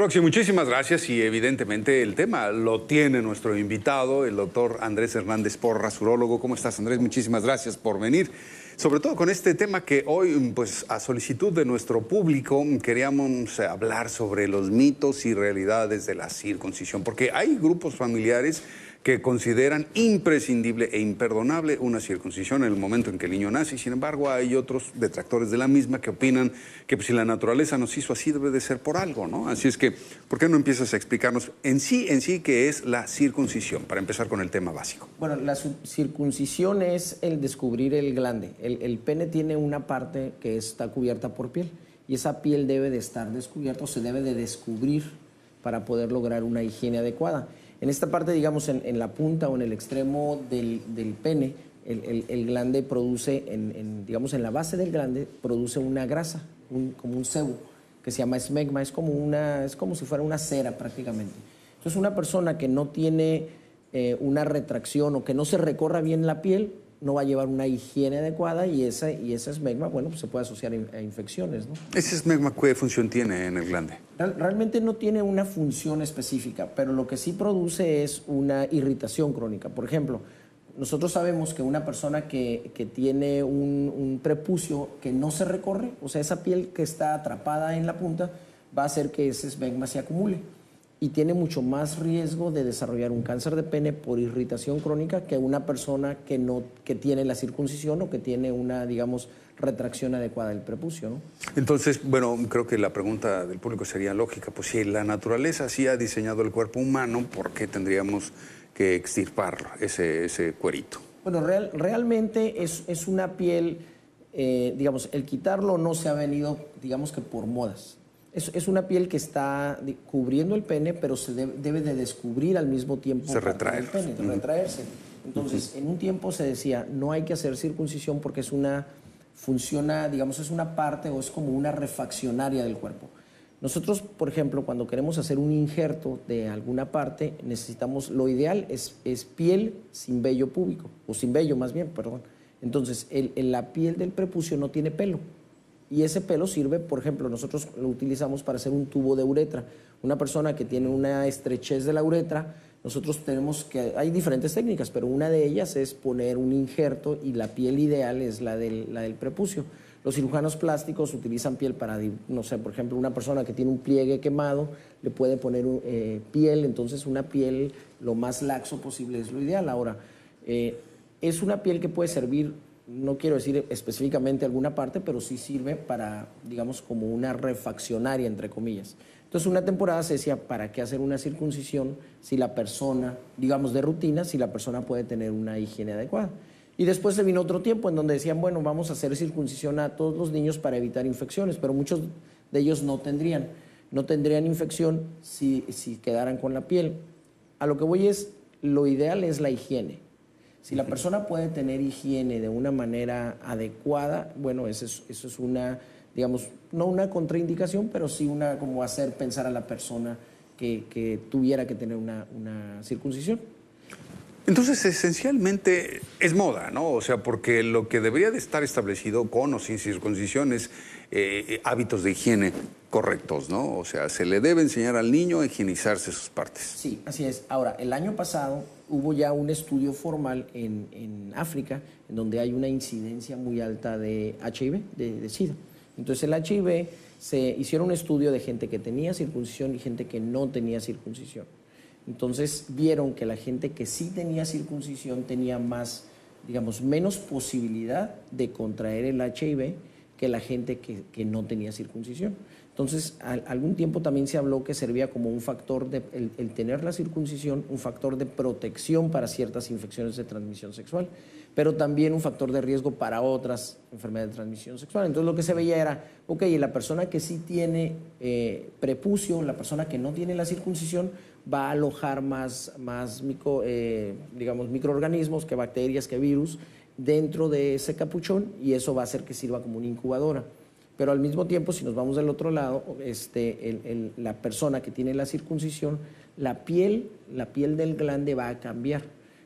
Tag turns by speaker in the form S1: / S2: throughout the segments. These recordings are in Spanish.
S1: Roxy, muchísimas gracias y evidentemente el tema lo tiene nuestro invitado, el doctor Andrés Hernández Porras, urólogo. ¿Cómo estás, Andrés? Muchísimas gracias por venir. Sobre todo con este tema que hoy, pues a solicitud de nuestro público, queríamos hablar sobre los mitos y realidades de la circuncisión, porque hay grupos familiares que consideran imprescindible e imperdonable una circuncisión en el momento en que el niño nace, y sin embargo hay otros detractores de la misma que opinan que pues, si la naturaleza nos hizo así debe de ser por algo, ¿no? Así es que, ¿por qué no empiezas a explicarnos en sí qué es la circuncisión, para empezar con el tema básico?
S2: Bueno, la circuncisión es el descubrir el glande. El pene tiene una parte que está cubierta por piel y esa piel debe de estar descubierta o se debe de descubrir para poder lograr una higiene adecuada. En esta parte, digamos, en la punta o en el extremo del pene, el glande produce, digamos, en la base del glande, produce una grasa, como un sebo, que se llama esmegma, es como si fuera una cera prácticamente. Entonces, una persona que no tiene una retracción o que no se recorra bien la piel, no va a llevar una higiene adecuada y ese esmegma, bueno, pues se puede asociar a infecciones, ¿no?
S1: ¿Ese esmegma qué función tiene en el glande?
S2: Realmente no tiene una función específica, pero lo que sí produce es una irritación crónica. Por ejemplo, nosotros sabemos que una persona que tiene un prepucio que no se recorre, o sea, esa piel que está atrapada en la punta, va a hacer que ese esmegma se acumule y tiene mucho más riesgo de desarrollar un cáncer de pene por irritación crónica que una persona que tiene la circuncisión o que tiene una, digamos, retracción adecuada del prepucio, ¿no?
S1: Entonces, bueno, creo que la pregunta del público sería lógica. Pues si la naturaleza sí ha diseñado el cuerpo humano, ¿por qué tendríamos que extirpar ese cuerito?
S2: Bueno, realmente es una piel, digamos, el quitarlo no se ha venido, digamos que por modas. Es una piel que está cubriendo el pene, pero se debe de descubrir al mismo tiempo
S1: se retrae
S2: el pene, retraerse. Entonces, en un tiempo se decía, no hay que hacer circuncisión porque funciona, digamos, es una parte o es como una refaccionaria del cuerpo. Nosotros, por ejemplo, cuando queremos hacer un injerto de alguna parte, necesitamos, lo ideal es piel sin vello púbico, o sin vello más bien, perdón. Entonces, la piel del prepucio no tiene pelo. Y ese pelo sirve, por ejemplo, nosotros lo utilizamos para hacer un tubo de uretra. Una persona que tiene una estrechez de la uretra, nosotros hay diferentes técnicas, pero una de ellas es poner un injerto y la piel ideal es la del prepucio. Los cirujanos plásticos utilizan piel para, no sé, por ejemplo, una persona que tiene un pliegue quemado, le puede poner piel, entonces una piel lo más laxo posible es lo ideal. Ahora, es una piel que puede servir, no quiero decir específicamente alguna parte, pero sí sirve para, digamos, como una refaccionaria, entre comillas. Entonces, una temporada se decía, ¿para qué hacer una circuncisión si la persona, digamos, de rutina, si la persona puede tener una higiene adecuada? Y después se vino otro tiempo en donde decían, bueno, vamos a hacer circuncisión a todos los niños para evitar infecciones, pero muchos de ellos no tendrían infección si quedaran con la piel. A lo que voy es, lo ideal es la higiene. Si la persona puede tener higiene de una manera adecuada, bueno, eso es una, digamos, no una contraindicación, pero sí una, como hacer pensar a la persona que tuviera que tener una circuncisión.
S1: Entonces, esencialmente es moda, ¿no? O sea, porque lo que debería de estar establecido con o sin circuncisión es hábitos de higiene correctos, ¿no? O sea, se le debe enseñar al niño a higienizarse sus partes.
S2: Sí, así es. Ahora, el año pasado hubo ya un estudio formal en África, en donde hay una incidencia muy alta de HIV, de SIDA. Entonces, el HIV, se hicieron un estudio de gente que tenía circuncisión y gente que no tenía circuncisión. Entonces vieron que la gente que sí tenía circuncisión tenía más, digamos, menos posibilidad de contraer el HIV que la gente que no tenía circuncisión. Entonces, algún tiempo también se habló que servía como un factor el tener la circuncisión, un factor de protección para ciertas infecciones de transmisión sexual, pero también un factor de riesgo para otras enfermedades de transmisión sexual. Entonces, lo que se veía era, ok, la persona que sí tiene prepucio, la persona que no tiene la circuncisión, va a alojar más microorganismos, que bacterias, que virus, dentro de ese capuchón, y eso va a hacer que sirva como una incubadora. Pero al mismo tiempo, si nos vamos del otro lado, la persona que tiene la circuncisión, la piel del glande va a cambiar.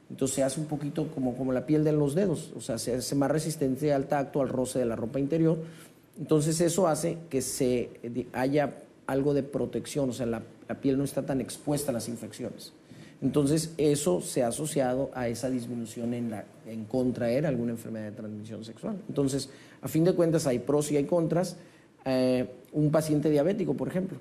S2: Entonces se hace un poquito como la piel de los dedos, o sea, se hace más resistente al tacto, al roce de la ropa interior. Entonces eso hace que haya algo de protección, o sea, la piel no está tan expuesta a las infecciones. Entonces, eso se ha asociado a esa disminución en contraer alguna enfermedad de transmisión sexual. Entonces, a fin de cuentas, hay pros y hay contras. Un paciente diabético, por ejemplo,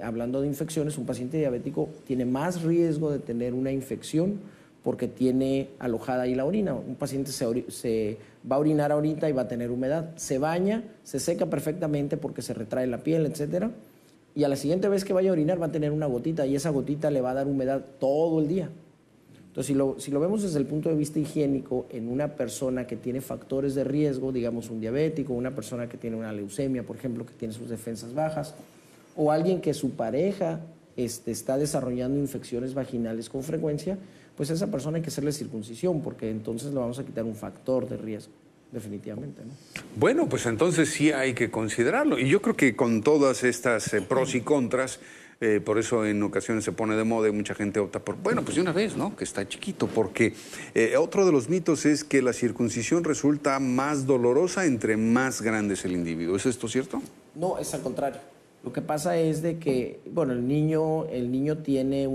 S2: hablando de infecciones, un paciente diabético tiene más riesgo de tener una infección porque tiene alojada ahí la orina. Un paciente se va a orinar ahorita y va a tener humedad. Se baña, se seca perfectamente porque se retrae la piel, etcétera. Y a la siguiente vez que vaya a orinar va a tener una gotita y esa gotita le va a dar humedad todo el día. Entonces, si lo vemos desde el punto de vista higiénico, en una persona que tiene factores de riesgo, digamos un diabético, una persona que tiene una leucemia, por ejemplo, que tiene sus defensas bajas, o alguien que su pareja está desarrollando infecciones vaginales con frecuencia, pues a esa persona hay que hacerle circuncisión, porque entonces le vamos a quitar un factor de riesgo, definitivamente, ¿no?
S1: Bueno, pues entonces sí hay que considerarlo. Y yo creo que con todas estas pros y contras, por eso en ocasiones se pone de moda y mucha gente opta por, bueno, pues de una vez, ¿no? Que está chiquito, porque otro de los mitos es que la circuncisión resulta más dolorosa entre más grande es el individuo. ¿Es esto cierto?
S2: No, es al contrario. Lo que pasa es de que, bueno, el niño tiene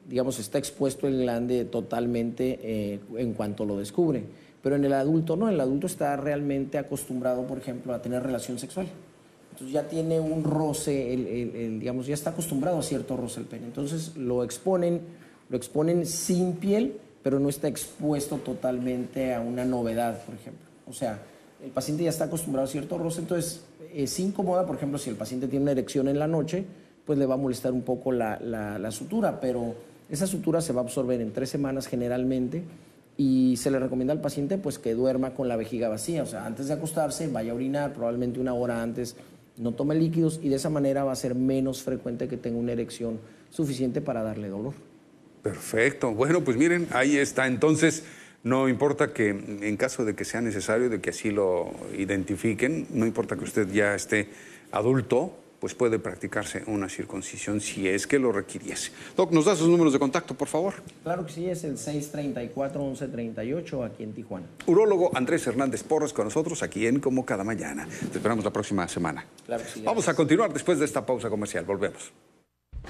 S2: digamos, está expuesto el glande totalmente en cuanto lo descubre. Pero en el adulto no, el adulto está realmente acostumbrado, por ejemplo, a tener relación sexual. Entonces ya tiene un roce, digamos, ya está acostumbrado a cierto roce el pene. Entonces lo exponen sin piel, pero no está expuesto totalmente a una novedad, por ejemplo. O sea, el paciente ya está acostumbrado a cierto roce, entonces se incomoda, por ejemplo, si el paciente tiene una erección en la noche, pues le va a molestar un poco la sutura, pero esa sutura se va a absorber en 3 semanas generalmente. Y se le recomienda al paciente pues que duerma con la vejiga vacía, o sea, antes de acostarse vaya a orinar, probablemente 1 hora antes, no tome líquidos y de esa manera va a ser menos frecuente que tenga una erección suficiente para darle dolor.
S1: Perfecto. Bueno, pues miren, ahí está. Entonces, no importa que en caso de que sea necesario, de que así lo identifiquen, no importa que usted ya esté adulto, pues puede practicarse una circuncisión si es que lo requiriese. Doc, ¿nos da sus números de contacto, por favor?
S2: Claro que sí, es el 634-1138 aquí en Tijuana.
S1: Urólogo Andrés Hernández Porras con nosotros aquí en Como Cada Mañana. Te esperamos la próxima semana.
S2: Claro que sí.
S1: Vamos a continuar después de esta pausa comercial. Volvemos.